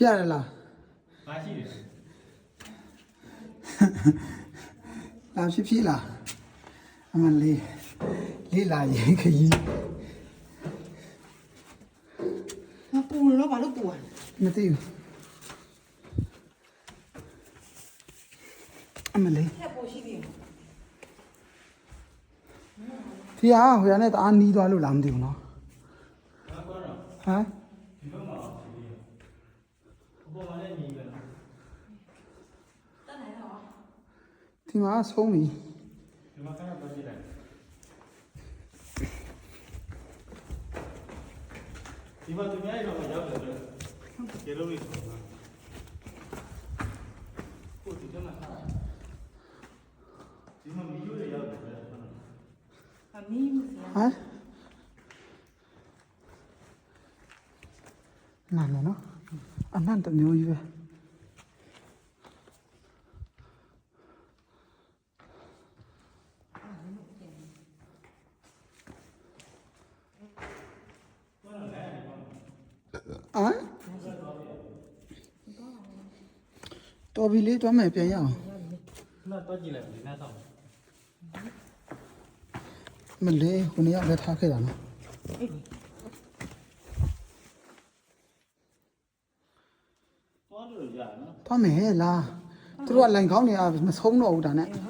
ရတယ်လား ဘာရှိလဲ လာဖြစ်လားအမလေးလာရင်ခကြီး မပူလို့ဘာလို့ပူอ่ะ မသိဘူးအမလေး ထက်ပိုရှိသေးတယ် ဒီဟာဟိုရနဲ့တအားနီးသွားလို့လားမသိဘူးနော် ဘာကောတော့ ဟမ် ဒီဘက်မှာရှိသေးတယ်ဘုံမှာလည်းညီပဲနော် တက်နိုင်တော့ ဒီမှာဆုံးပြီ ဒီမှာခဏတော့ကြည့်လိုက်ဒီမှာသူများရောရောက်တယ်ဆိုတော့ကျေလို့ရဆုံးပါကိုဒီထဲမှာဒီမှာမီယိုတွေရောက်တယ် အမီးမစရာ ဟမ်နာမည်နော်အနန္တမျိုးကြီးပဲတော်ပြီလေတွားမယ်ပြန်ရအောင် 那多进来，没看到。 မလေးခုနှစ်ယောက်လည်းထားခဲ့တာနော် 多了呀，喏。 တွားမယ်လားသူတို့ကလိုင်ကောင်းနေမဆုံးတော့ဘူးဒါနဲ့ ဟုတ်